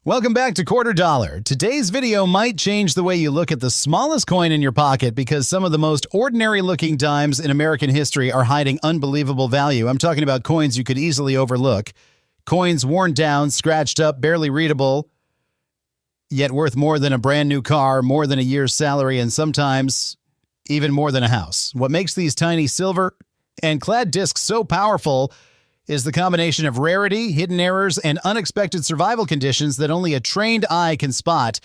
Welcome back to Quarter Dollar. Today's video might change the way you look at the smallest coin in your pocket because some of the most ordinary-looking dimes in American history are hiding unbelievable value. I'm talking about coins you could easily overlook. Coins worn down, scratched up, barely readable, yet worth more than a brand new car, more than a year's salary, and sometimes even more than a house. What makes these tiny silver and clad discs so powerful is the combination of rarity, hidden errors, and unexpected survival conditions that only a trained eye can spot.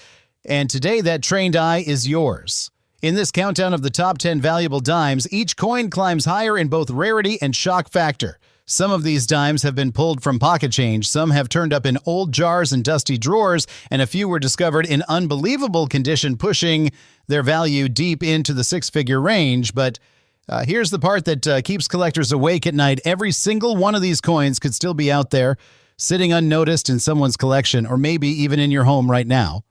And today, that trained eye is yours. In this countdown of the top 10 valuable dimes, each coin climbs higher in both rarity and shock factor. Some of these dimes have been pulled from pocket change, some have turned up in old jars and dusty drawers, and a few were discovered in unbelievable condition, pushing their value deep into the six-figure range. But here's the part that keeps collectors awake at night. Every single one of these coins could still be out there, sitting unnoticed in someone's collection, or maybe even in your home right now.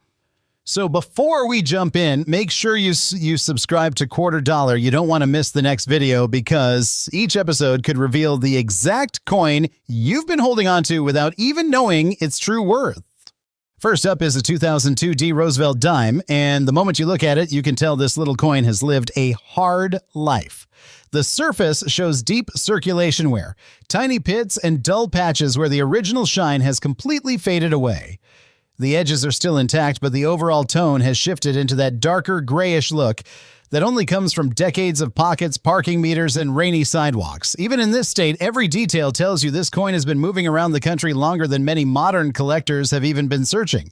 So before we jump in, make sure you subscribe to Quarter Dollar. You don't want to miss the next video because each episode could reveal the exact coin you've been holding on to without even knowing its true worth. First up is a 2002 D Roosevelt dime, and the moment you look at it, you can tell this little coin has lived a hard life. The surface shows deep circulation wear, tiny pits and dull patches where the original shine has completely faded away. The edges are still intact, but the overall tone has shifted into that darker grayish look that only comes from decades of pockets, parking meters, and rainy sidewalks. Even in this state, every detail tells you this coin has been moving around the country longer than many modern collectors have even been searching.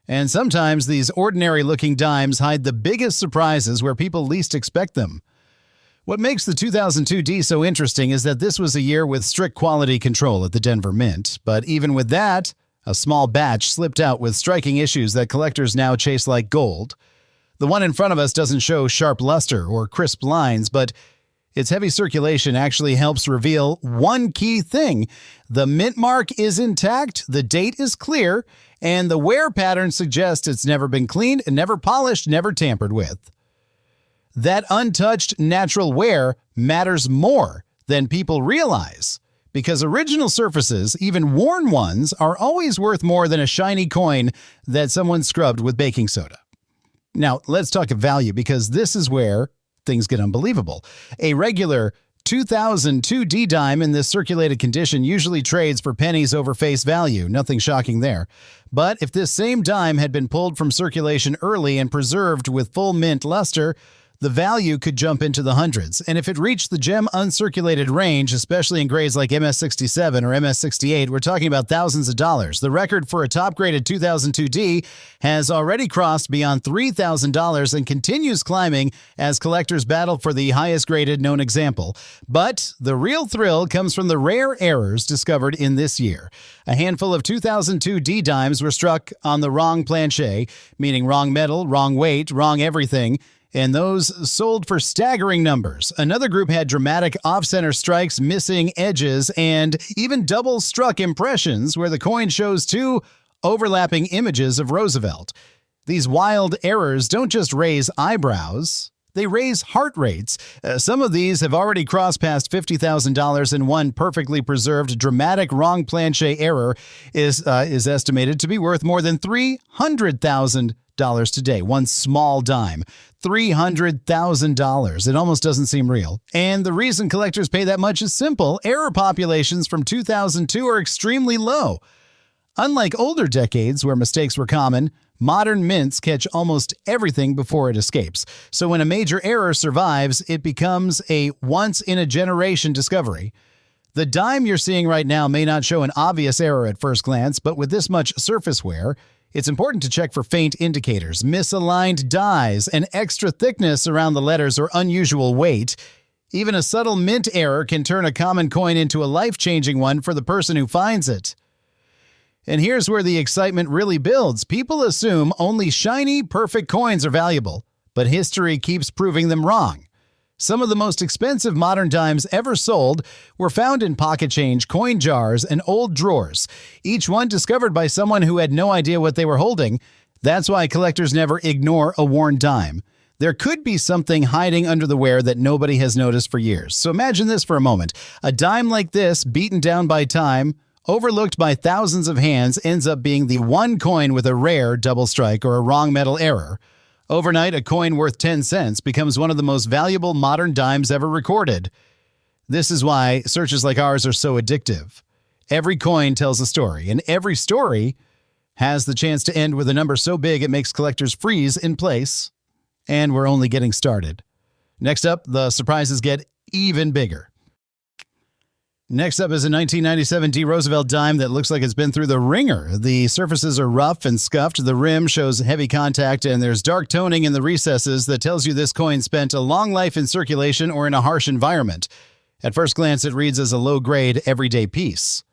And sometimes these ordinary-looking dimes hide the biggest surprises where people least expect them. What makes the 2002 D so interesting is that this was a year with strict quality control at the Denver Mint. But even with that, a small batch slipped out with striking issues that collectors now chase like gold. The one in front of us doesn't show sharp luster or crisp lines, but its heavy circulation actually helps reveal one key thing. The mint mark is intact, the date is clear, and the wear pattern suggests it's never been cleaned, never polished, never tampered with. That untouched natural wear matters more than people realize, because original surfaces, even worn ones, are always worth more than a shiny coin that someone scrubbed with baking soda. Now, let's talk value, because this is where things get unbelievable. A regular 2002 D dime in this circulated condition usually trades for pennies over face value. Nothing shocking there. But if this same dime had been pulled from circulation early and preserved with full mint luster, the value could jump into the hundreds. And if it reached the gem uncirculated range, especially in grades like MS67 or MS68, we're talking about thousands of dollars. The record for a top-graded 2002 D has already crossed beyond $3,000 and continues climbing as collectors battle for the highest-graded known example. But the real thrill comes from the rare errors discovered in this year. A handful of 2002 D dimes were struck on the wrong planche, meaning wrong metal, wrong weight, wrong everything, and those sold for staggering numbers. Another group had dramatic off-center strikes, missing edges, and even double-struck impressions where the coin shows two overlapping images of Roosevelt. These wild errors don't just raise eyebrows, they raise heart rates. Some of these have already crossed past $50,000, and one perfectly preserved dramatic wrong planche error is estimated to be worth more than $300,000 today. One small dime. $300,000. It almost doesn't seem real. And the reason collectors pay that much is simple. Error populations from 2002 are extremely low. Unlike older decades where mistakes were common, modern mints catch almost everything before it escapes. So when a major error survives, it becomes a once-in-a-generation discovery. The dime you're seeing right now may not show an obvious error at first glance, but with this much surface wear, it's important to check for faint indicators, misaligned dies, and extra thickness around the letters or unusual weight. Even a subtle mint error can turn a common coin into a life-changing one for the person who finds it. And here's where the excitement really builds. People assume only shiny, perfect coins are valuable, but history keeps proving them wrong. Some of the most expensive modern dimes ever sold were found in pocket change, coin jars, and old drawers, each one discovered by someone who had no idea what they were holding. That's why collectors never ignore a worn dime. There could be something hiding under the wear that nobody has noticed for years. So imagine this for a moment. A dime like this, beaten down by time, overlooked by thousands of hands, ends up being the one coin with a rare double strike or a wrong metal error. Overnight, a coin worth 10 cents becomes one of the most valuable modern dimes ever recorded. This is why searches like ours are so addictive. Every coin tells a story, and every story has the chance to end with a number so big it makes collectors freeze in place. And we're only getting started. Next up, the surprises get even bigger. Next up is a 1997 D. Roosevelt dime that looks like it's been through the ringer. The surfaces are rough and scuffed, the rim shows heavy contact, and there's dark toning in the recesses that tells you this coin spent a long life in circulation or in a harsh environment. At first glance, it reads as a low-grade, everyday piece.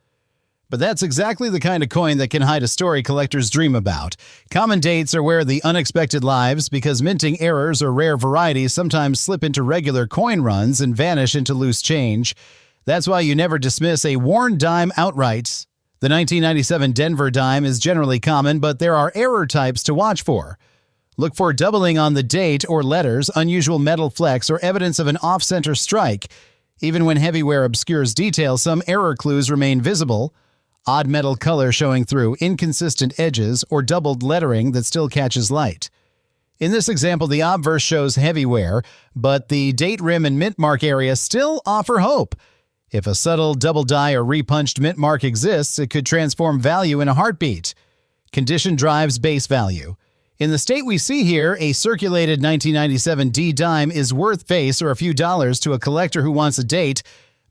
But that's exactly the kind of coin that can hide a story collectors dream about. Common dates are where the unexpected lives, because minting errors or rare varieties sometimes slip into regular coin runs and vanish into loose change. That's why you never dismiss a worn dime outright. The 1997 Denver dime is generally common, but there are error types to watch for. Look for doubling on the date or letters, unusual metal flex, or evidence of an off-center strike. Even when heavy wear obscures detail, some error clues remain visible. Odd metal color showing through, inconsistent edges, or doubled lettering that still catches light. In this example, the obverse shows heavy wear, but the date rim and mint mark area still offer hope. If a subtle double die or repunched mint mark exists, it could transform value in a heartbeat. Condition drives base value. In the state we see here, a circulated 1997 D dime is worth face or a few dollars to a collector who wants a date,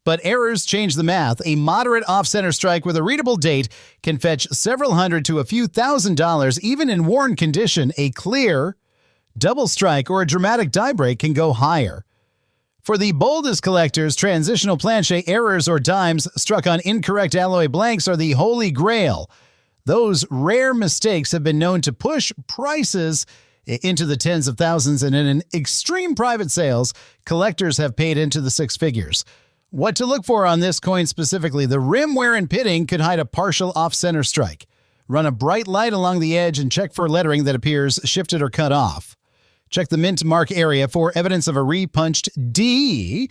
but errors change the math. A moderate off-center strike with a readable date can fetch several hundred to a few $1,000s, even in worn condition. A clear double strike or a dramatic die break can go higher. For the boldest collectors, transitional planche errors or dimes struck on incorrect alloy blanks are the holy grail. Those rare mistakes have been known to push prices into the tens of thousands, and in extreme private sales, collectors have paid into the six figures. What to look for on this coin specifically: the rim wear and pitting could hide a partial off-center strike. Run a bright light along the edge and check for lettering that appears shifted or cut off. Check the mint mark area for evidence of a repunched D.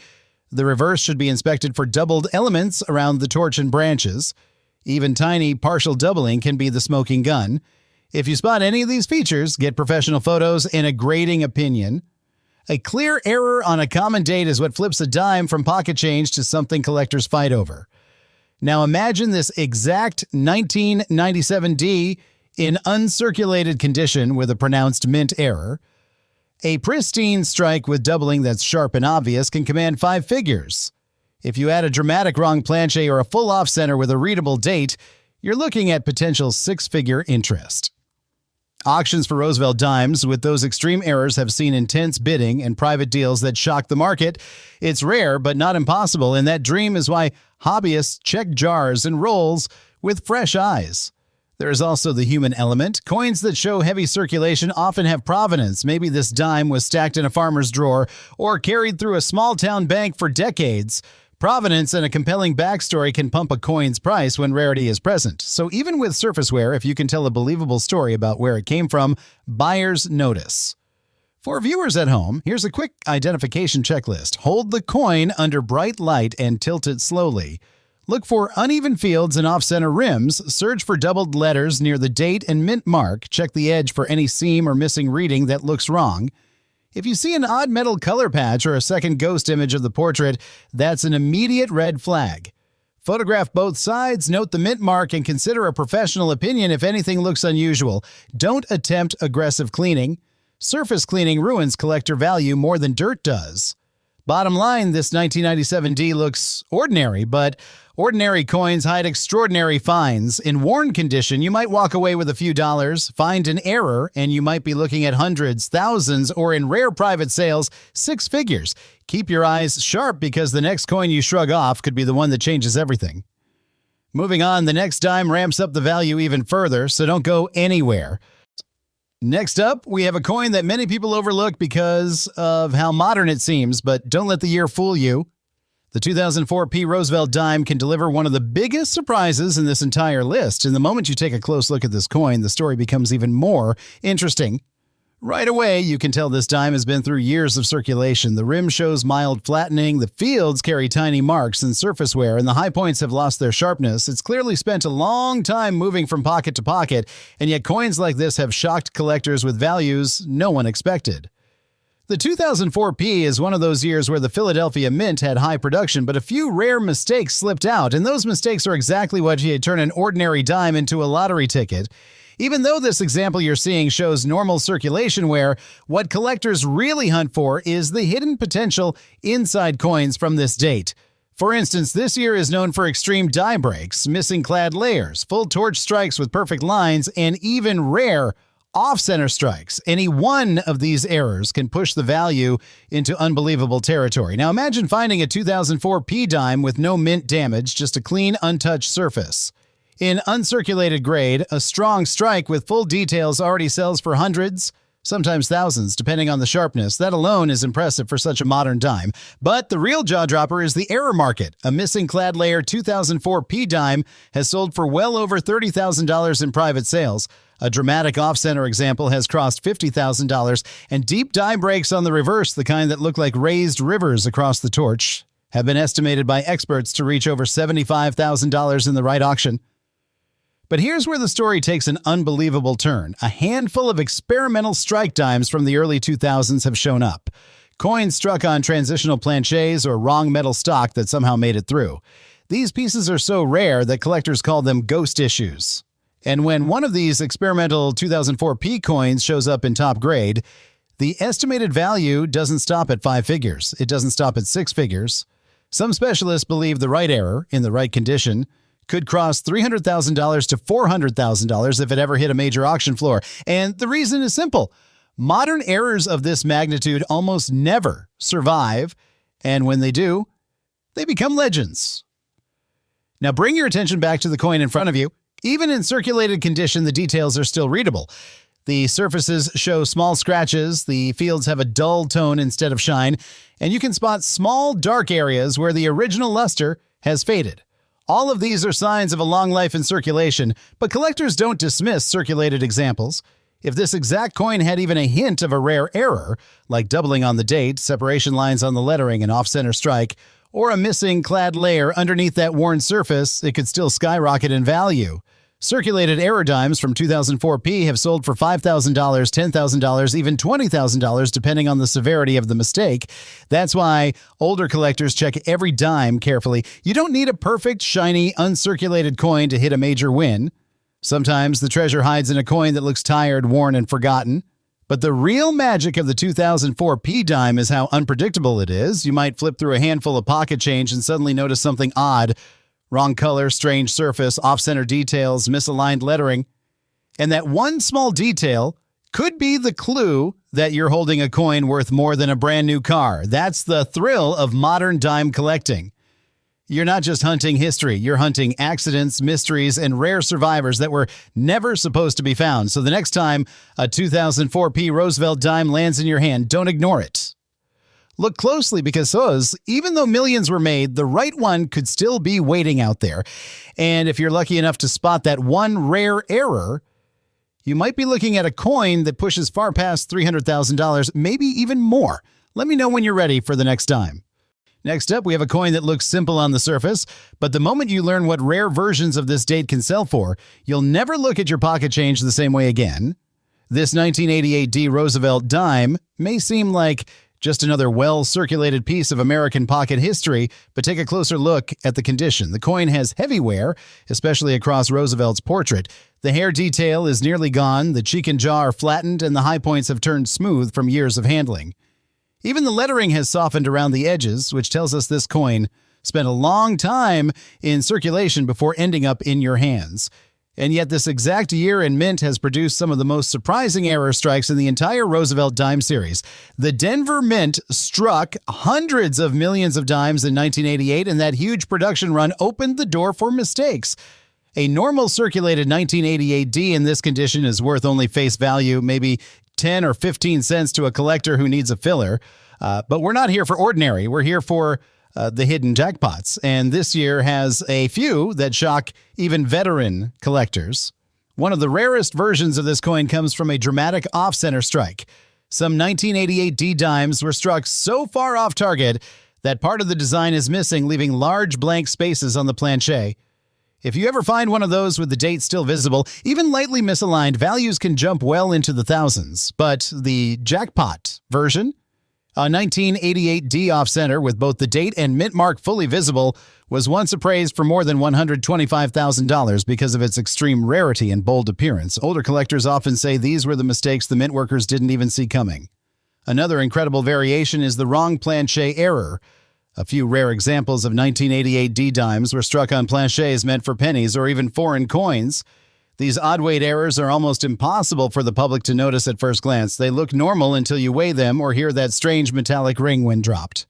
The reverse should be inspected for doubled elements around the torch and branches. Even tiny partial doubling can be the smoking gun. If you spot any of these features, get professional photos and a grading opinion. A clear error on a common date is what flips a dime from pocket change to something collectors fight over. Now imagine this exact 1997 D in uncirculated condition with a pronounced mint error. A pristine strike with doubling that's sharp and obvious can command 5 figures. If you add a dramatic wrong planche or a full off-center with a readable date, you're looking at potential 6-figure interest. Auctions for Roosevelt dimes with those extreme errors have seen intense bidding and private deals that shock the market. It's rare, but not impossible, and that dream is why hobbyists check jars and rolls with fresh eyes. There is also the human element. Coins that show heavy circulation often have provenance. Maybe this dime was stacked in a farmer's drawer or carried through a small-town bank for decades. Provenance and a compelling backstory can pump a coin's price when rarity is present. So even with surface wear, if you can tell a believable story about where it came from, buyers notice. For viewers at home, here's a quick identification checklist. Hold the coin under bright light and tilt it slowly. Look for uneven fields and off-center rims. Search for doubled letters near the date and mint mark. Check the edge for any seam or missing reading that looks wrong. If you see an odd metal color patch or a second ghost image of the portrait, that's an immediate red flag. Photograph both sides, note the mint mark, and consider a professional opinion if anything looks unusual. Don't attempt aggressive cleaning. Surface cleaning ruins collector value more than dirt does. Bottom line, this 1997 D looks ordinary, but ordinary coins hide extraordinary finds. In worn condition, you might walk away with a few dollars, find an error, and you might be looking at hundreds, thousands, or in rare private sales, 6 figures. Keep your eyes sharp because the next coin you shrug off could be the one that changes everything. Moving on, the next dime ramps up the value even further, so don't go anywhere. Next up, we have a coin that many people overlook because of how modern it seems, but don't let the year fool you. The 2004 P. Roosevelt dime can deliver one of the biggest surprises in this entire list. And the moment you take a close look at this coin, the story becomes even more interesting. Right away, you can tell this dime has been through years of circulation. The rim shows mild flattening, the fields carry tiny marks and surface wear, and the high points have lost their sharpness. It's clearly spent a long time moving from pocket to pocket, and yet coins like this have shocked collectors with values no one expected. The 2004 P is one of those years where the Philadelphia Mint had high production, but a few rare mistakes slipped out, and those mistakes are exactly what turn an ordinary dime into a lottery ticket. Even though this example you're seeing shows normal circulation wear, what collectors really hunt for is the hidden potential inside coins from this date. For instance, this year is known for extreme die breaks, missing clad layers, full torch strikes with perfect lines, and even rare off-center strikes. Any one of these errors can push the value into unbelievable territory. Now imagine finding a 2004 P dime with no mint damage, just a clean, untouched surface. In uncirculated grade, a strong strike with full details already sells for hundreds, sometimes thousands, depending on the sharpness. That alone is impressive for such a modern dime. But the real jaw-dropper is the error market. A missing clad layer 2004 P dime has sold for well over $30,000 in private sales. A dramatic off-center example has crossed $50,000, and deep die breaks on the reverse, the kind that look like raised rivers across the torch, have been estimated by experts to reach over $75,000 in the right auction. But here's where the story takes an unbelievable turn. A handful of experimental strike dimes from the early 2000s have shown up. Coins struck on transitional planchets or wrong metal stock that somehow made it through. These pieces are so rare that collectors call them ghost issues. And when one of these experimental 2004 P coins shows up in top grade, the estimated value doesn't stop at 5 figures. It doesn't stop at 6 figures. Some specialists believe the right error, in the right condition, could cross $300,000 to $400,000 if it ever hit a major auction floor. And the reason is simple. Modern errors of this magnitude almost never survive, and when they do, they become legends. Now bring your attention back to the coin in front of you. Even in circulated condition, the details are still readable. The surfaces show small scratches, the fields have a dull tone instead of shine, and you can spot small dark areas where the original luster has faded. All of these are signs of a long life in circulation, but collectors don't dismiss circulated examples. If this exact coin had even a hint of a rare error, like doubling on the date, separation lines on the lettering, an off-center strike, or a missing clad layer underneath that worn surface, it could still skyrocket in value. Circulated error dimes from 2004 P have sold for $5,000, $10,000, even $20,000 depending on the severity of the mistake. That's why older collectors check every dime carefully. You don't need a perfect, shiny, uncirculated coin to hit a major win. Sometimes the treasure hides in a coin that looks tired, worn, and forgotten. But the real magic of the 2004 P dime is how unpredictable it is. You might flip through a handful of pocket change and suddenly notice something odd. Wrong color, strange surface, off-center details, misaligned lettering. And that one small detail could be the clue that you're holding a coin worth more than a brand new car. That's the thrill of modern dime collecting. You're not just hunting history, you're hunting accidents, mysteries, and rare survivors that were never supposed to be found. So the next time a 2004 P Roosevelt dime lands in your hand, don't ignore it. Look closely because even though millions were made, the right one could still be waiting out there. And if you're lucky enough to spot that one rare error, you might be looking at a coin that pushes far past $300,000, maybe even more. Let me know when you're ready for the next dime. Next up, we have a coin that looks simple on the surface, but the moment you learn what rare versions of this date can sell for, you'll never look at your pocket change the same way again. This 1988 D Roosevelt dime may seem like just another well-circulated piece of American pocket history, but take a closer look at the condition. The coin has heavy wear, especially across Roosevelt's portrait. The hair detail is nearly gone, the cheek and jaw are flattened, and the high points have turned smooth from years of handling. Even the lettering has softened around the edges, which tells us this coin spent a long time in circulation before ending up in your hands. And yet this exact year in mint has produced some of the most surprising error strikes in the entire Roosevelt dime series. The Denver Mint struck hundreds of millions of dimes in 1988, and that huge production run opened the door for mistakes. A normal circulated 1988 D in this condition is worth only face value, maybe 10 or 15 cents to a collector who needs a filler. But we're not here for ordinary. We're here for the hidden jackpots. And this year has a few that shock even veteran collectors. One of the rarest versions of this coin comes from a dramatic off-center strike. Some 1988 D dimes were struck so far off target that part of the design is missing, leaving large blank spaces on the planche. If you ever find one of those with the date still visible, even lightly misaligned, values can jump well into the thousands. But the jackpot version, a 1988 D off-center with both the date and mint mark fully visible, was once appraised for more than $125,000 because of its extreme rarity and bold appearance. Older collectors often say these were the mistakes the mint workers didn't even see coming. Another incredible variation is the wrong planche error. A few rare examples of 1988 D dimes were struck on planches meant for pennies or even foreign coins. These odd weight errors are almost impossible for the public to notice at first glance. They look normal until you weigh them or hear that strange metallic ring when dropped.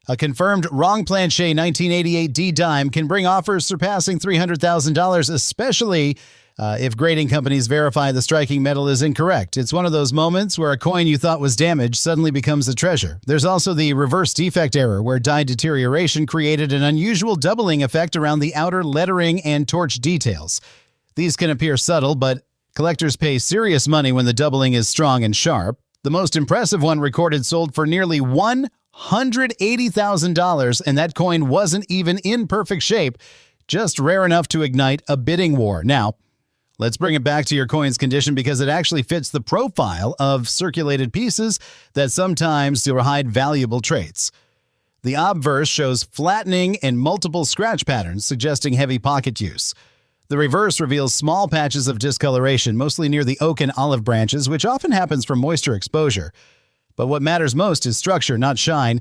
A confirmed wrong planche 1988 D dime can bring offers surpassing $300,000, especially if grading companies verify the striking metal is incorrect. It's one of those moments where a coin you thought was damaged suddenly becomes a treasure. There's also the reverse defect error, where die deterioration created an unusual doubling effect around the outer lettering and torch details. These can appear subtle, but collectors pay serious money when the doubling is strong and sharp. The most impressive one recorded sold for nearly $180,000, and that coin wasn't even in perfect shape, just rare enough to ignite a bidding war. Now, let's bring it back to your coin's condition because it actually fits the profile of circulated pieces that sometimes hide valuable traits. The obverse shows flattening and multiple scratch patterns, suggesting heavy pocket use. The reverse reveals small patches of discoloration, mostly near the oak and olive branches, which often happens from moisture exposure. But what matters most is structure, not shine.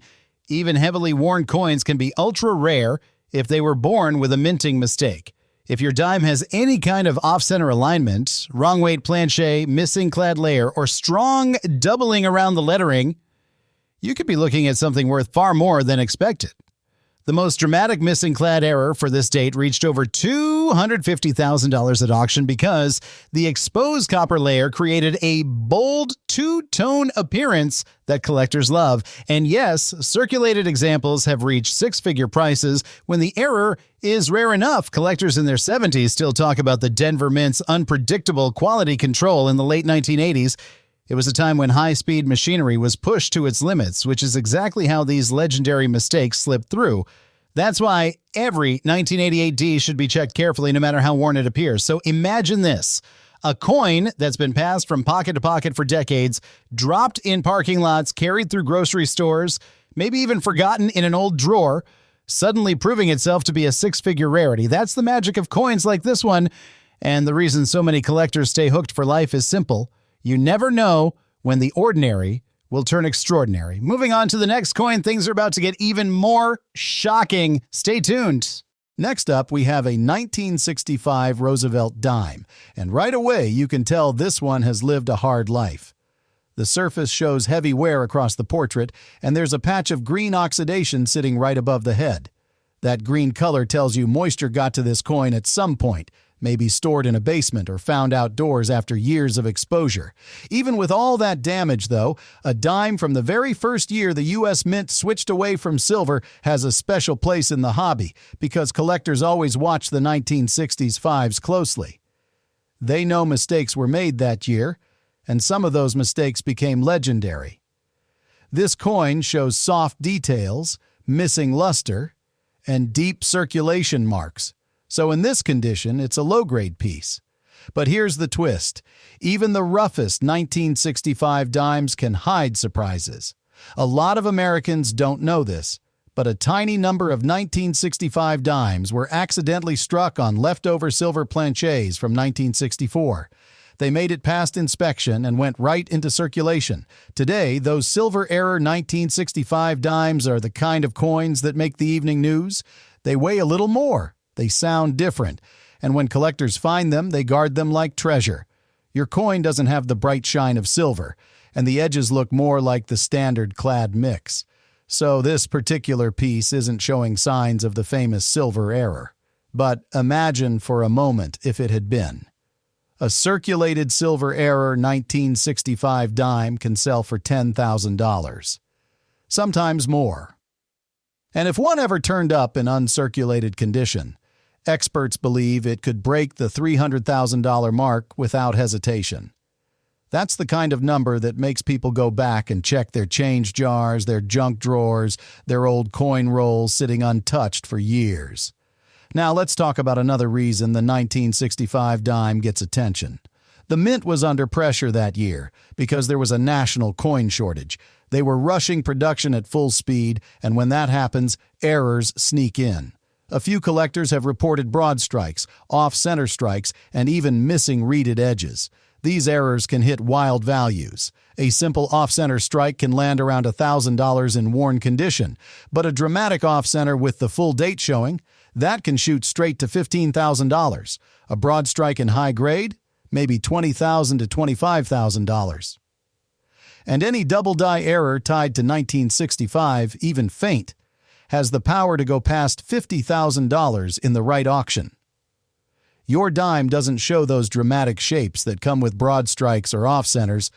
Even heavily worn coins can be ultra rare if they were born with a minting mistake. If your dime has any kind of off-center alignment, wrong weight planche, missing clad layer, or strong doubling around the lettering, you could be looking at something worth far more than expected. The most dramatic missing clad error for this date reached over $250,000 at auction because the exposed copper layer created a bold two-tone appearance that collectors love. And yes, circulated examples have reached six-figure prices when the error is rare enough. Collectors in their 70s still talk about the Denver Mint's unpredictable quality control in the late 1980s. It was a time when high-speed machinery was pushed to its limits, which is exactly how these legendary mistakes slipped through. That's why every 1988 D should be checked carefully no matter how worn it appears. So imagine this. A coin that's been passed from pocket to pocket for decades, dropped in parking lots, carried through grocery stores, maybe even forgotten in an old drawer, suddenly proving itself to be a six-figure rarity. That's the magic of coins like this one. And the reason so many collectors stay hooked for life is simple. You never know when the ordinary will turn extraordinary. Moving on to the next coin, things are about to get even more shocking. Stay tuned. Next up, we have a 1965 Roosevelt dime, and right away you can tell this one has lived a hard life. The surface shows heavy wear across the portrait, and there's a patch of green oxidation sitting right above the head. That green color tells you moisture got to this coin at some point, maybe stored in a basement or found outdoors after years of exposure. Even with all that damage, though, a dime from the very first year the U.S. Mint switched away from silver has a special place in the hobby because collectors always watch the 1960s fives closely. They know mistakes were made that year, and some of those mistakes became legendary. This coin shows soft details, missing luster, and deep circulation marks. So in this condition, it's a low-grade piece. But here's the twist. Even the roughest 1965 dimes can hide surprises. A lot of Americans don't know this, but a tiny number of 1965 dimes were accidentally struck on leftover silver planches from 1964. They made it past inspection and went right into circulation. Today, those silver-era 1965 dimes are the kind of coins that make the evening news. They weigh a little more. They sound different, and when collectors find them, they guard them like treasure. Your coin doesn't have the bright shine of silver, and the edges look more like the standard clad mix. So this particular piece isn't showing signs of the famous silver error. But imagine for a moment if it had been. A circulated silver error 1965 dime can sell for $10,000. Sometimes more. And if one ever turned up in uncirculated condition, Experts believe it could break the $300,000 mark without hesitation. That's the kind of number that makes people go back and check their change jars, their junk drawers, their old coin rolls sitting untouched for years. Now let's talk about another reason the 1965 dime gets attention. The mint was under pressure that year because there was a national coin shortage. They were rushing production at full speed, and when that happens, errors sneak in. A few collectors have reported broad strikes, off-center strikes, and even missing reeded edges. These errors can hit wild values. A simple off-center strike can land around $1,000 in worn condition, but a dramatic off-center with the full date showing, that can shoot straight to $15,000. A broad strike in high grade, maybe $20,000 to $25,000. And any double die error tied to 1965, even faint, has the power to go past $50,000 in the right auction. Your dime doesn't show those dramatic shapes that come with broad strikes or off-centers,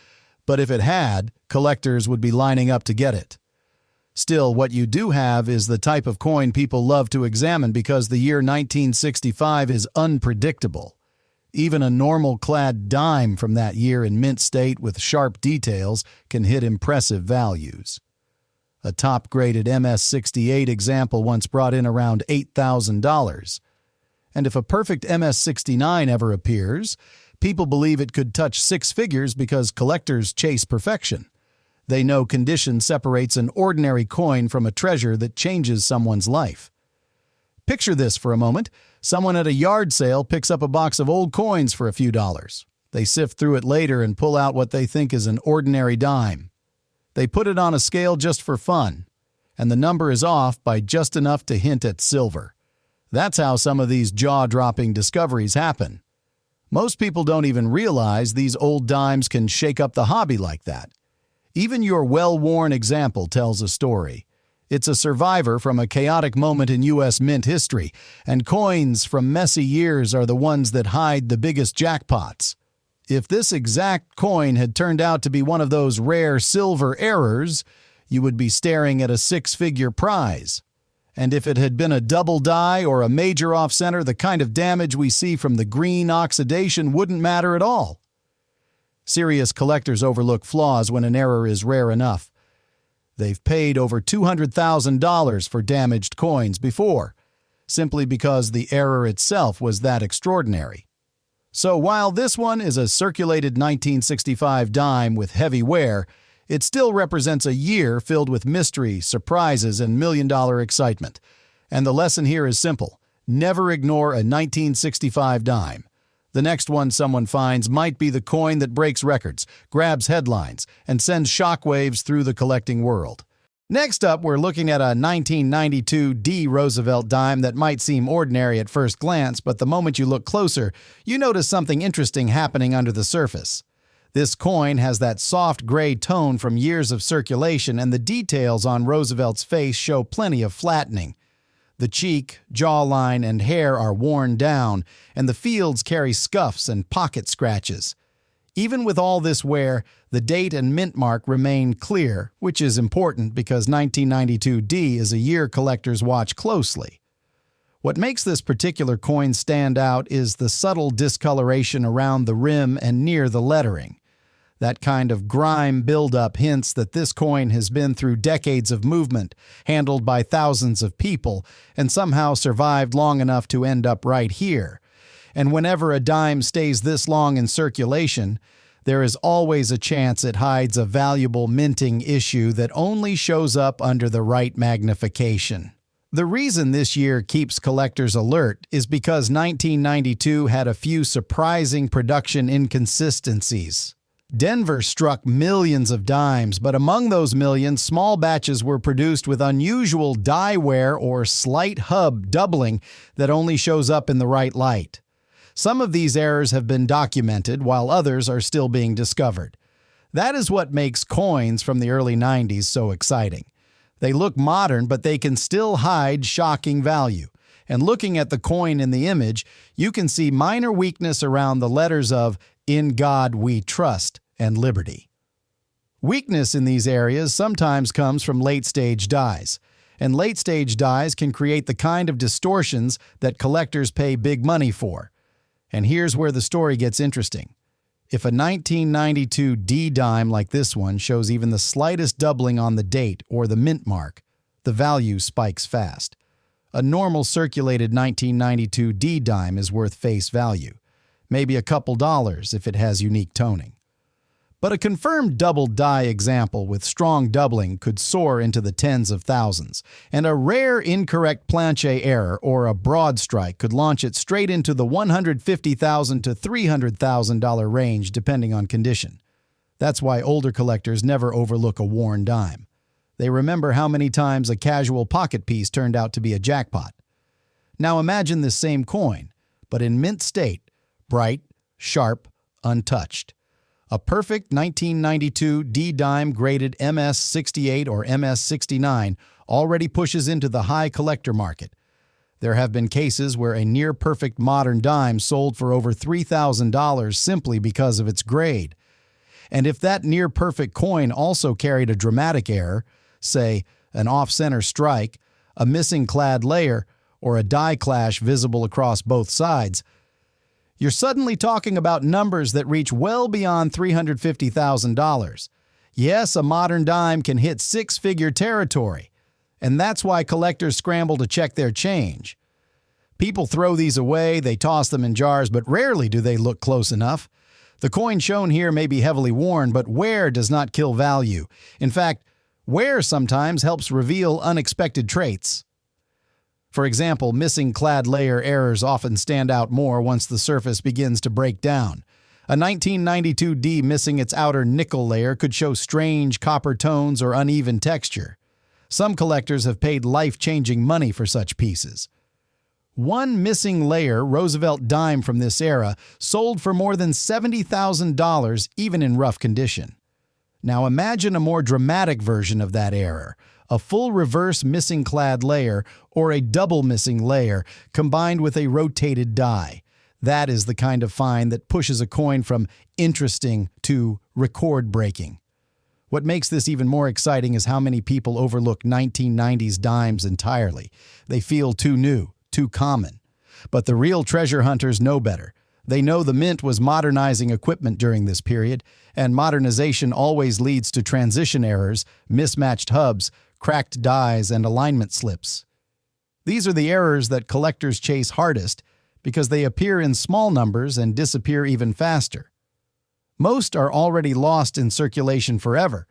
but if it had, collectors would be lining up to get it. Still, what you do have is the type of coin people love to examine because the year 1965 is unpredictable. Even a normal-clad dime from that year in mint state with sharp details can hit impressive values. A top-graded MS-68 example once brought in around $8,000. And if a perfect MS-69 ever appears, people believe it could touch six figures because collectors chase perfection. They know condition separates an ordinary coin from a treasure that changes someone's life. Picture this for a moment. Someone at a yard sale picks up a box of old coins for a few dollars. They sift through it later and pull out what they think is an ordinary dime. They put it on a scale just for fun, and the number is off by just enough to hint at silver. That's how some of these jaw-dropping discoveries happen. Most people don't even realize these old dimes can shake up the hobby like that. Even your well-worn example tells a story. It's a survivor from a chaotic moment in U.S. mint history, and coins from messy years are the ones that hide the biggest jackpots. If this exact coin had turned out to be one of those rare silver errors, you would be staring at a six-figure prize. And if it had been a double die or a major off-center, the kind of damage we see from the green oxidation wouldn't matter at all. Serious collectors overlook flaws when an error is rare enough. They've paid over $200,000 for damaged coins before, simply because the error itself was that extraordinary. So while this one is a circulated 1965 dime with heavy wear, it still represents a year filled with mystery, surprises, and million-dollar excitement. And the lesson here is simple. Never ignore a 1965 dime. The next one someone finds might be the coin that breaks records, grabs headlines, and sends shockwaves through the collecting world. Next up, we're looking at a 1992 D Roosevelt dime that might seem ordinary at first glance, but the moment you look closer, you notice something interesting happening under the surface. This coin has that soft gray tone from years of circulation, and the details on Roosevelt's face show plenty of flattening. The cheek, jawline, and hair are worn down, and the fields carry scuffs and pocket scratches. Even with all this wear, the date and mint mark remain clear, which is important because 1992 D is a year collectors watch closely. What makes this particular coin stand out is the subtle discoloration around the rim and near the lettering. That kind of grime buildup hints that this coin has been through decades of movement, handled by thousands of people, and somehow survived long enough to end up right here. And whenever a dime stays this long in circulation, there is always a chance it hides a valuable minting issue that only shows up under the right magnification. The reason this year keeps collectors alert is because 1992 had a few surprising production inconsistencies. Denver struck millions of dimes, but among those millions, small batches were produced with unusual die wear or slight hub doubling that only shows up in the right light. Some of these errors have been documented, while others are still being discovered. That is what makes coins from the early 90s so exciting. They look modern, but they can still hide shocking value. And looking at the coin in the image, you can see minor weakness around the letters of "In God We Trust" and "Liberty." Weakness in these areas sometimes comes from late-stage dies. And late-stage dies can create the kind of distortions that collectors pay big money for. And here's where the story gets interesting. If a 1992 D dime like this one shows even the slightest doubling on the date or the mint mark, the value spikes fast. A normal circulated 1992 D dime is worth face value, maybe a couple dollars if it has unique toning. But a confirmed double die example with strong doubling could soar into the tens of thousands, and a rare incorrect planche error or a broad strike could launch it straight into the $150,000 to $300,000 range depending on condition. That's why older collectors never overlook a worn dime. They remember how many times a casual pocket piece turned out to be a jackpot. Now imagine this same coin, but in mint state, bright, sharp, untouched. A perfect 1992 D-dime graded MS-68 or MS-69 already pushes into the high collector market. There have been cases where a near-perfect modern dime sold for over $3,000 simply because of its grade. And if that near-perfect coin also carried a dramatic error, say an off-center strike, a missing clad layer, or a die clash visible across both sides, you're suddenly talking about numbers that reach well beyond $350,000. Yes, a modern dime can hit six-figure territory, and that's why collectors scramble to check their change. People throw these away, they toss them in jars, but rarely do they look close enough. The coin shown here may be heavily worn, but wear does not kill value. In fact, wear sometimes helps reveal unexpected traits. For example, missing clad layer errors often stand out more once the surface begins to break down. A 1992 D missing its outer nickel layer could show strange copper tones or uneven texture. Some collectors have paid life-changing money for such pieces. One missing layer Roosevelt dime from this era sold for more than $70,000 even in rough condition. Now imagine a more dramatic version of that error. A full reverse missing clad layer or a double missing layer combined with a rotated die. That is the kind of find that pushes a coin from interesting to record-breaking. What makes this even more exciting is how many people overlook 1990s dimes entirely. They feel too new, too common. But the real treasure hunters know better. They know the mint was modernizing equipment during this period, and modernization always leads to transition errors, mismatched hubs, cracked dies, and alignment slips. These are the errors that collectors chase hardest because they appear in small numbers and disappear even faster. Most are already lost in circulation forever,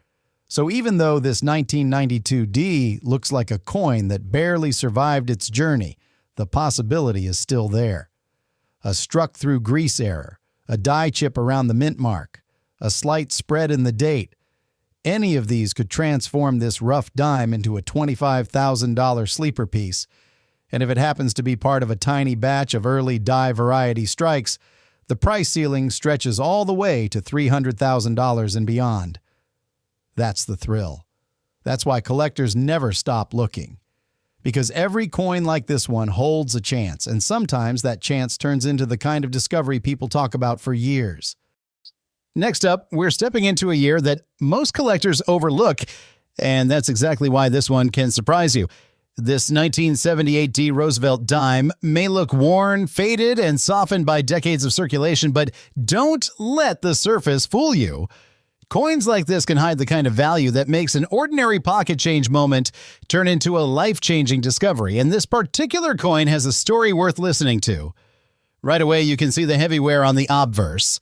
so even though this 1992 D looks like a coin that barely survived its journey, the possibility is still there. A struck-through grease error, a die chip around the mint mark, a slight spread in the date. Any of these could transform this rough dime into a $25,000 sleeper piece. And if it happens to be part of a tiny batch of early die variety strikes, the price ceiling stretches all the way to $300,000 and beyond. That's the thrill. That's why collectors never stop looking. Because every coin like this one holds a chance, and sometimes that chance turns into the kind of discovery people talk about for years. Next up, we're stepping into a year that most collectors overlook, and that's exactly why this one can surprise you. This 1978 D Roosevelt dime may look worn, faded, and softened by decades of circulation, but don't let the surface fool you. Coins like this can hide the kind of value that makes an ordinary pocket change moment turn into a life-changing discovery, and this particular coin has a story worth listening to. Right away, you can see the heavy wear on the obverse.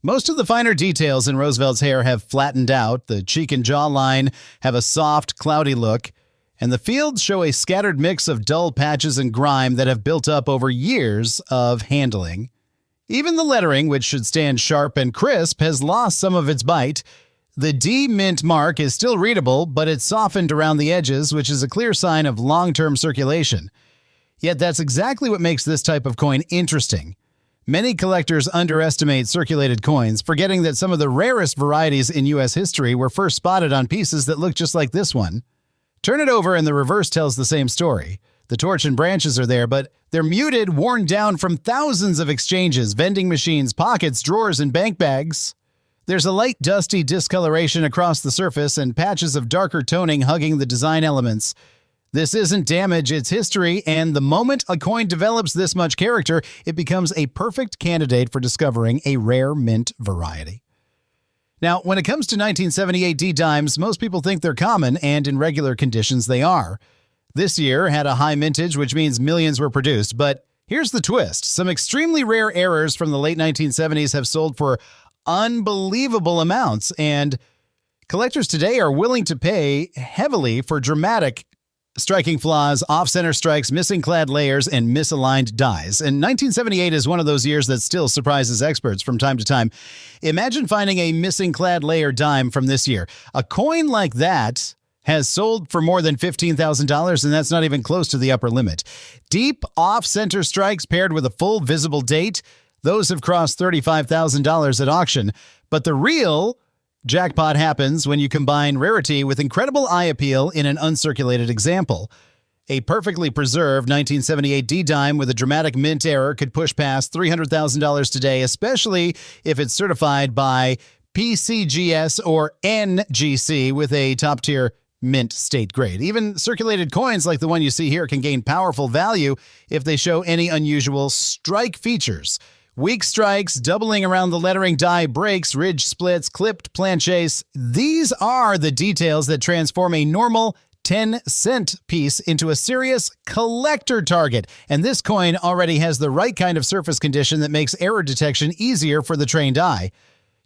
Most of the finer details in Roosevelt's hair have flattened out, the cheek and jawline have a soft, cloudy look, and the fields show a scattered mix of dull patches and grime that have built up over years of handling. Even the lettering, which should stand sharp and crisp, has lost some of its bite. The D mint mark is still readable, but it's softened around the edges, which is a clear sign of long-term circulation. Yet that's exactly what makes this type of coin interesting. Many collectors underestimate circulated coins, forgetting that some of the rarest varieties in U.S. history were first spotted on pieces that look just like this one. Turn it over and the reverse tells the same story. The torch and branches are there, but they're muted, worn down from thousands of exchanges, vending machines, pockets, drawers, and bank bags. There's a light dusty discoloration across the surface and patches of darker toning hugging the design elements. This isn't damage, it's history, and the moment a coin develops this much character, it becomes a perfect candidate for discovering a rare mint variety. Now, when it comes to 1978 D-dimes, most people think they're common, and in regular conditions they are. This year had a high mintage, which means millions were produced, but here's the twist. Some extremely rare errors from the late 1970s have sold for unbelievable amounts, and collectors today are willing to pay heavily for dramatic striking flaws, off-center strikes, missing clad layers, and misaligned dies. And 1978 is one of those years that still surprises experts from time to time. Imagine finding a missing clad layer dime from this year. A coin like that has sold for more than $15,000, and that's not even close to the upper limit. Deep off-center strikes paired with a full visible date, those have crossed $35,000 at auction. But the real jackpot happens when you combine rarity with incredible eye appeal in an uncirculated example. A perfectly preserved 1978 D-dime with a dramatic mint error could push past $300,000 today, especially if it's certified by PCGS or NGC with a top-tier mint state grade. Even circulated coins like the one you see here can gain powerful value if they show any unusual strike features. Weak strikes, doubling around the lettering, die breaks, ridge splits, clipped planches. These are the details that transform a normal 10-cent piece into a serious collector target. And this coin already has the right kind of surface condition that makes error detection easier for the trained eye.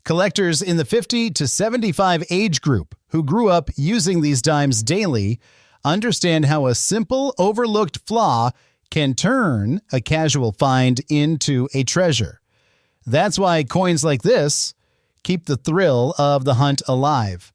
Collectors in the 50 to 75 age group who grew up using these dimes daily understand how a simple, overlooked flaw can turn a casual find into a treasure. That's why coins like this keep the thrill of the hunt alive.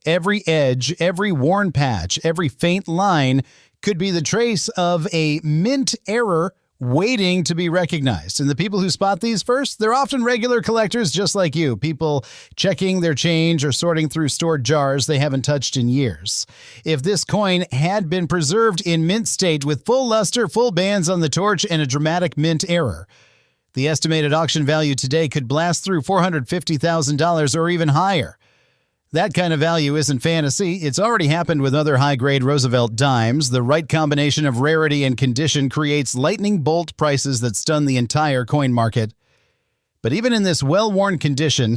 Every edge, every worn patch, every faint line could be the trace of a mint error waiting to be recognized. And the people who spot these first, they're often regular collectors just like you, people checking their change or sorting through stored jars they haven't touched in years. If this coin had been preserved in mint state with full luster, full bands on the torch, and a dramatic mint error, the estimated auction value today could blast through $450,000 or even higher. That kind of value isn't fantasy. It's already happened with other high-grade Roosevelt dimes. The right combination of rarity and condition creates lightning bolt prices that stun the entire coin market. But even in this well-worn condition,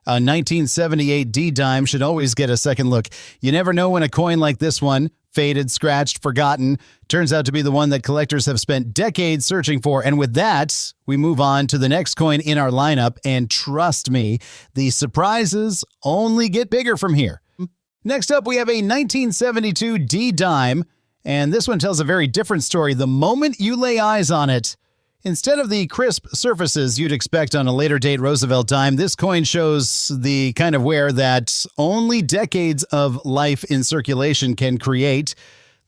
a 1978 D-dime should always get a second look. You never know when a coin like this one, faded, scratched, forgotten, turns out to be the one that collectors have spent decades searching for. And with that, we move on to the next coin in our lineup. And trust me, the surprises only get bigger from here. Next up, we have a 1972 D-dime. And this one tells a very different story. The moment you lay eyes on it, instead of the crisp surfaces you'd expect on a later date Roosevelt dime, this coin shows the kind of wear that only decades of life in circulation can create.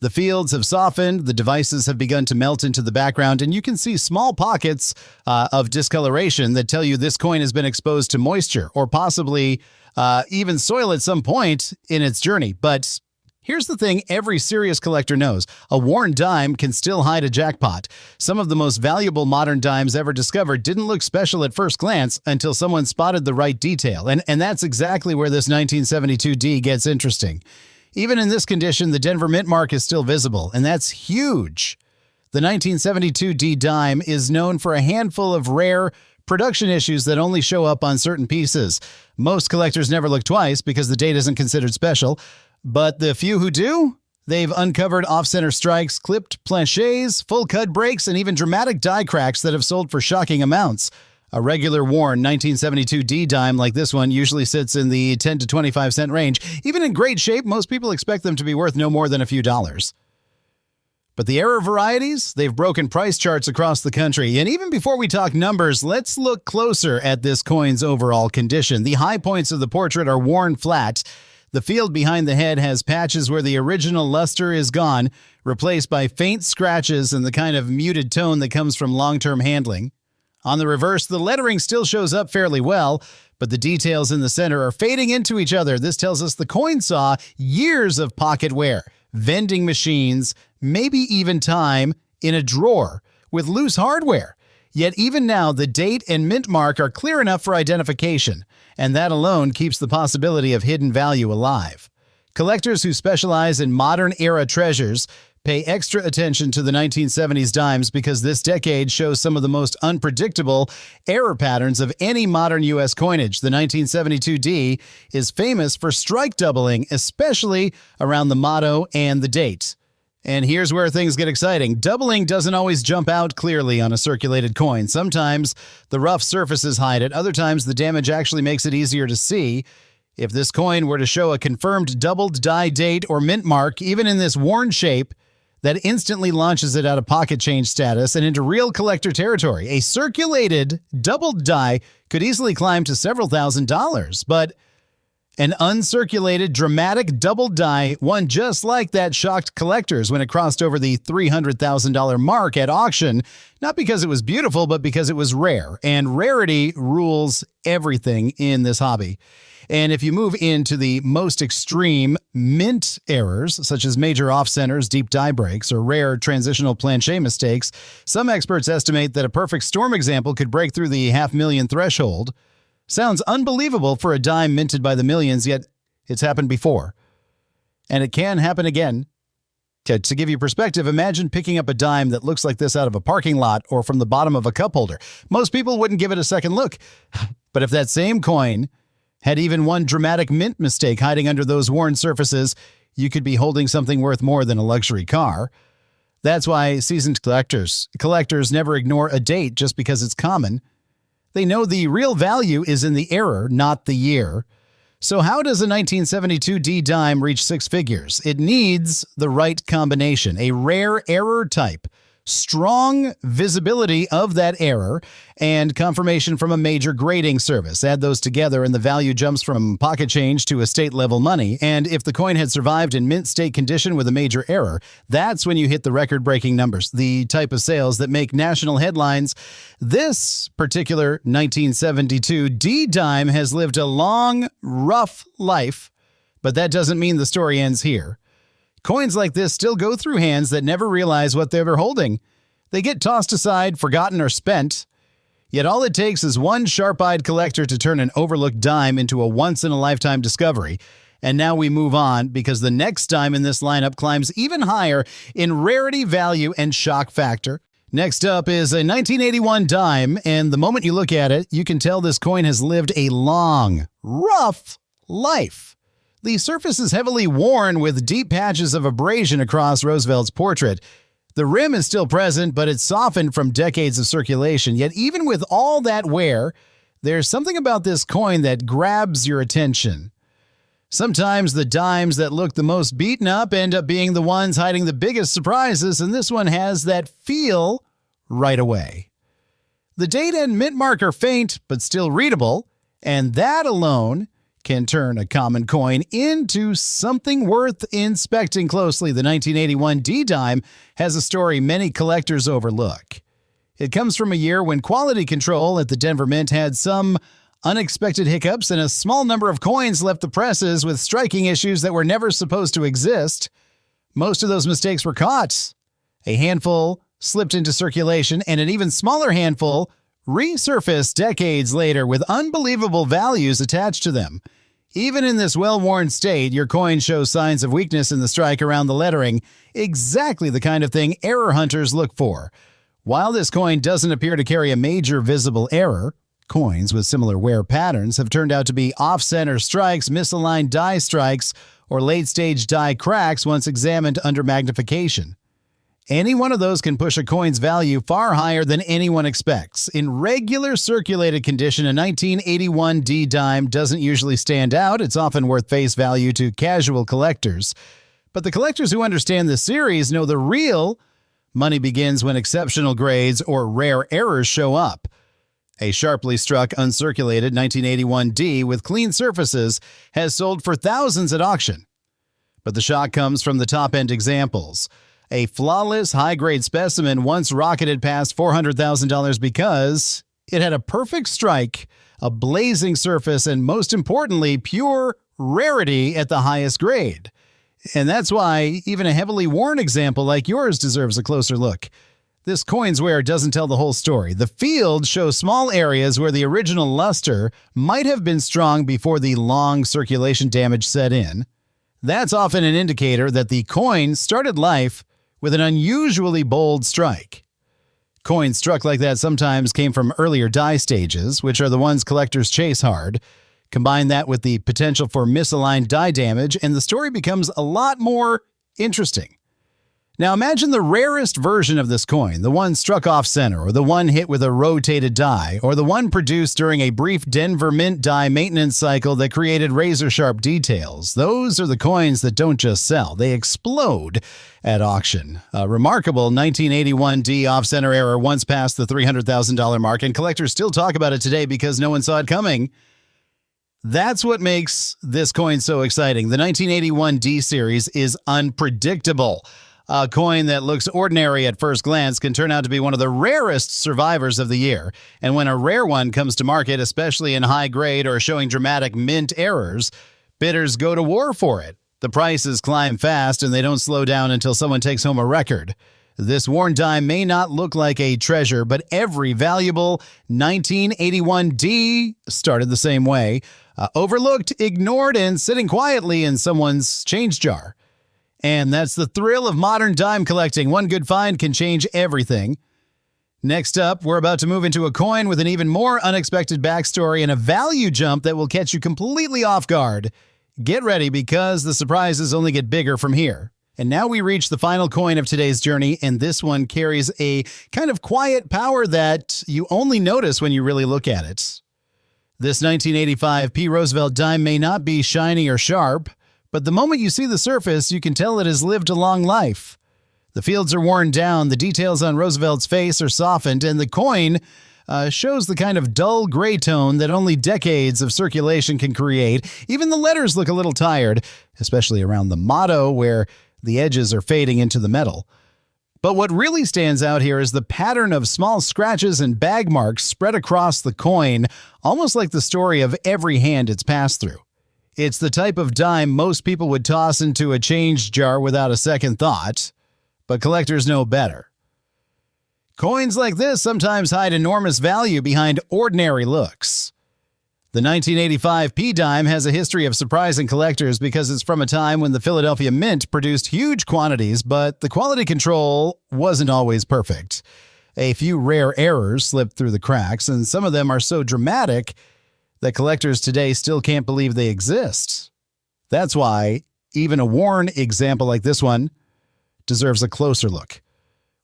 The fields have softened, the devices have begun to melt into the background, and you can see small pockets of discoloration that tell you this coin has been exposed to moisture or possibly even soil at some point in its journey. But here's the thing every serious collector knows. A worn dime can still hide a jackpot. Some of the most valuable modern dimes ever discovered didn't look special at first glance until someone spotted the right detail. And that's exactly where this 1972 D gets interesting. Even in this condition, the Denver Mintmark is still visible, and that's huge. The 1972 D dime is known for a handful of rare production issues that only show up on certain pieces. Most collectors never look twice because the date isn't considered special. But the few who do, they've uncovered off-center strikes, clipped planches, full-cut breaks, and even dramatic die cracks that have sold for shocking amounts. A regular worn 1972 D dime like this one usually sits in the 10 to 25 cent range. Even in great shape, most people expect them to be worth no more than a few dollars. But the error varieties, they've broken price charts across the country. And even before we talk numbers, let's look closer at this coin's overall condition. The high points of the portrait are worn flat. The field behind the head has patches where the original luster is gone, replaced by faint scratches and the kind of muted tone that comes from long-term handling. On the reverse, the lettering still shows up fairly well, but the details in the center are fading into each other. This tells us the coin saw years of pocket wear, vending machines, maybe even time in a drawer with loose hardware. Yet even now, the date and mint mark are clear enough for identification, and that alone keeps the possibility of hidden value alive. Collectors who specialize in modern-era treasures Pay extra attention to the 1970s dimes because this decade shows some of the most unpredictable error patterns of any modern U.S. coinage. The 1972 D is famous for strike doubling, especially around the motto and the date. And here's where things get exciting. Doubling doesn't always jump out clearly on a circulated coin. Sometimes the rough surfaces hide it. Other times the damage actually makes it easier to see. If this coin were to show a confirmed doubled die date or mint mark, even in this worn shape, that instantly launches it out of pocket change status and into real collector territory. A circulated doubled die could easily climb to several $1,000s, but an uncirculated dramatic doubled die, one just like that, shocked collectors when it crossed over the $300,000 mark at auction, not because it was beautiful, but because it was rare, and rarity rules everything in this hobby. And if you move into the most extreme mint errors, such as major off-centers, deep die breaks, or rare transitional planchet mistakes, some experts estimate that a perfect storm example could break through the $500,000 threshold. Sounds unbelievable for a dime minted by the millions, yet it's happened before. And it can happen again. To give you perspective, imagine picking up a dime that looks like this out of a parking lot or from the bottom of a cup holder. Most people wouldn't give it a second look. But if that same coin had even one dramatic mint mistake hiding under those worn surfaces, you could be holding something worth more than a luxury car. That's why seasoned collectors never ignore a date just because it's common. They know the real value is in the error, not the year. So how does a 1972 D dime reach six figures? It needs the right combination, a rare error type, strong visibility of that error, and confirmation from a major grading service. Add those together and the value jumps from pocket change to estate-level money. And if the coin had survived in mint state condition with a major error, that's when you hit the record-breaking numbers, the type of sales that make national headlines. This particular 1972 D dime has lived a long, rough life, but that doesn't mean the story ends here. Coins like this still go through hands that never realize what they're holding. They get tossed aside, forgotten, or spent. Yet all it takes is one sharp-eyed collector to turn an overlooked dime into a once-in-a-lifetime discovery. And now we move on because the next dime in this lineup climbs even higher in rarity, value, and shock factor. Next up is a 1981 dime, and the moment you look at it, you can tell this coin has lived a long, rough life. The surface is heavily worn with deep patches of abrasion across Roosevelt's portrait. The rim is still present, but it's softened from decades of circulation. Yet even with all that wear, there's something about this coin that grabs your attention. Sometimes the dimes that look the most beaten up end up being the ones hiding the biggest surprises, and this one has that feel right away. The date and mint mark are faint, but still readable, and that alone can turn a common coin into something worth inspecting closely. The 1981 D dime has a story many collectors overlook. It comes from a year when quality control at the Denver Mint had some unexpected hiccups, and a small number of coins left the presses with striking issues that were never supposed to exist. Most of those mistakes were caught. A handful slipped into circulation, and an even smaller handful resurfaced decades later with unbelievable values attached to them. Even in this well-worn state, your coin shows signs of weakness in the strike around the lettering, exactly the kind of thing error hunters look for. While this coin doesn't appear to carry a major visible error, coins with similar wear patterns have turned out to be off-center strikes, misaligned die strikes, or late-stage die cracks once examined under magnification. Any one of those can push a coin's value far higher than anyone expects. In regular circulated condition, a 1981 D dime doesn't usually stand out. It's often worth face value to casual collectors. But the collectors who understand the series know the real money begins when exceptional grades or rare errors show up. A sharply struck, uncirculated 1981 D with clean surfaces has sold for thousands at auction. But the shock comes from the top-end examples. A flawless, high-grade specimen once rocketed past $400,000 because it had a perfect strike, a blazing surface, and most importantly, pure rarity at the highest grade. And that's why even a heavily worn example like yours deserves a closer look. This coin's wear doesn't tell the whole story. The field shows small areas where the original luster might have been strong before the long circulation damage set in. That's often an indicator that the coin started life with an unusually bold strike. Coins struck like that sometimes came from earlier die stages, which are the ones collectors chase hard. Combine that with the potential for misaligned die damage, and the story becomes a lot more interesting. Now imagine the rarest version of this coin, the one struck off center, or the one hit with a rotated die, or the one produced during a brief Denver Mint die maintenance cycle that created razor-sharp details. Those are the coins that don't just sell, they explode at auction. A remarkable 1981 D off-center error once passed the $300,000 mark, and collectors still talk about it today because no one saw it coming. That's what makes this coin so exciting. The 1981 D series is unpredictable. A coin that looks ordinary at first glance can turn out to be one of the rarest survivors of the year. And when a rare one comes to market, especially in high grade or showing dramatic mint errors, bidders go to war for it. The prices climb fast and they don't slow down until someone takes home a record. This worn dime may not look like a treasure, but every valuable 1981 D started the same way. Overlooked, ignored, and sitting quietly in someone's change jar. And that's the thrill of modern dime collecting. One good find can change everything. Next up, we're about to move into a coin with an even more unexpected backstory and a value jump that will catch you completely off guard. Get ready because the surprises only get bigger from here. And now we reach the final coin of today's journey, and this one carries a kind of quiet power that you only notice when you really look at it. This 1985 P. Roosevelt dime may not be shiny or sharp, but the moment you see the surface, you can tell it has lived a long life. The fields are worn down, the details on Roosevelt's face are softened, and the coin shows the kind of dull gray tone that only decades of circulation can create. Even the letters look a little tired, especially around the motto where the edges are fading into the metal. But what really stands out here is the pattern of small scratches and bag marks spread across the coin, almost like the story of every hand it's passed through. It's the type of dime most people would toss into a change jar without a second thought, but collectors know better. Coins like this sometimes hide enormous value behind ordinary looks. The 1985 P dime has a history of surprising collectors because it's from a time when the Philadelphia Mint produced huge quantities, but the quality control wasn't always perfect. A few rare errors slipped through the cracks, and some of them are so dramatic that collectors today still can't believe they exist. That's why even a worn example like this one deserves a closer look.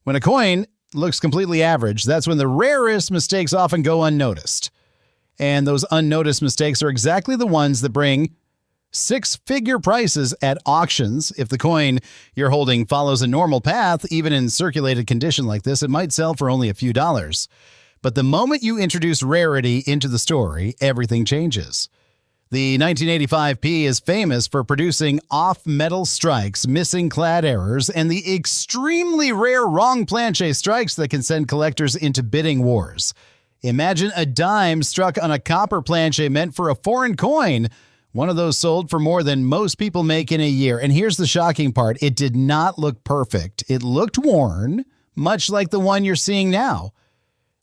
When a coin looks completely average, that's when the rarest mistakes often go unnoticed. And those unnoticed mistakes are exactly the ones that bring six-figure prices at auctions. If the coin you're holding follows a normal path, even in circulated condition like this, it might sell for only a few dollars. But the moment you introduce rarity into the story, everything changes. The 1985 P is famous for producing off-metal strikes, missing clad errors, and the extremely rare wrong planche strikes that can send collectors into bidding wars. Imagine a dime struck on a copper planche meant for a foreign coin. One of those sold for more than most people make in a year. And here's the shocking part. It did not look perfect. It looked worn, much like the one you're seeing now.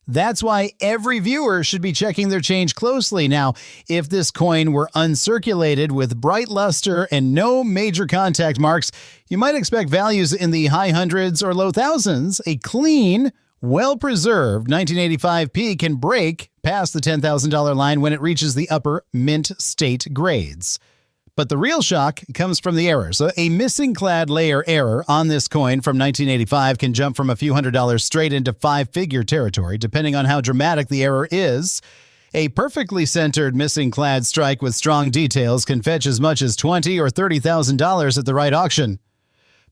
That's why every viewer should be checking their change closely. Now, if this coin were uncirculated with bright luster and no major contact marks, you might expect values in the high hundreds or low thousands. A clean, well-preserved 1985 P can break past the $10,000 line when it reaches the upper mint state grades. But the real shock comes from the error. So a missing clad layer error on this coin from 1985 can jump from a few $100s straight into five-figure territory, depending on how dramatic the error is. A perfectly centered missing clad strike with strong details can fetch as much as $20,000 or $30,000 at the right auction.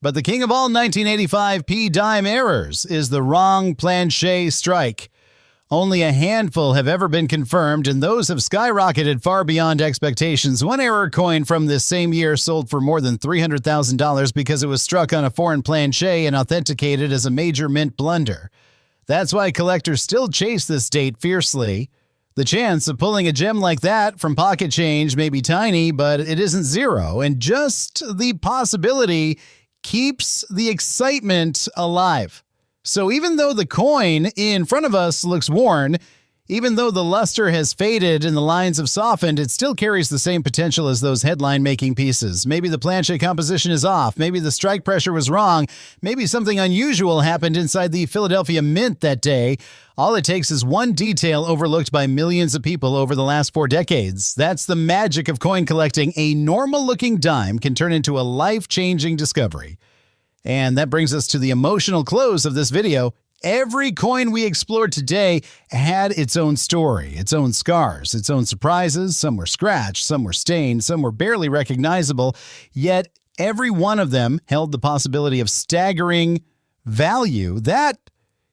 But the king of all 1985 P dime errors is the wrong planche strike. Only a handful have ever been confirmed, and those have skyrocketed far beyond expectations. One error coin from this same year sold for more than $300,000 because it was struck on a foreign planche and authenticated as a major mint blunder. That's why collectors still chase this date fiercely. The chance of pulling a gem like that from pocket change may be tiny, but it isn't zero, and just the possibility keeps the excitement alive. So even though the coin in front of us looks worn, Even though the luster has faded and the lines have softened, it still carries the same potential as those headline-making pieces. Maybe the planche composition is off. Maybe the strike pressure was wrong. Maybe something unusual happened inside the Philadelphia Mint that day. All it takes is one detail overlooked by millions of people over the last 4 decades. That's the magic of coin collecting. A normal-looking dime can turn into a life-changing discovery. And that brings us to the emotional close of this video. Every coin we explored today had its own story, its own scars, its own surprises. Some were scratched, some were stained, some were barely recognizable. Yet every one of them held the possibility of staggering value. That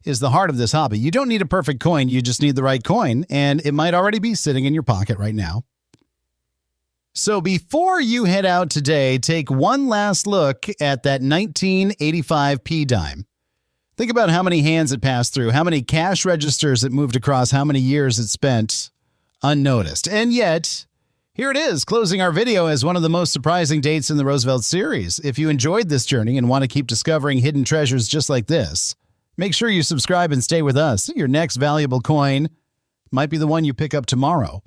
is the heart of this hobby. You don't need a perfect coin, you just need the right coin, and it might already be sitting in your pocket right now. So before you head out today, take one last look at that 1985 P dime. Think about how many hands it passed through, how many cash registers it moved across, how many years it spent unnoticed. And yet, here it is, closing our video as one of the most surprising dates in the Roosevelt series. If you enjoyed this journey and want to keep discovering hidden treasures just like this, make sure you subscribe and stay with us. Your next valuable coin might be the one you pick up tomorrow.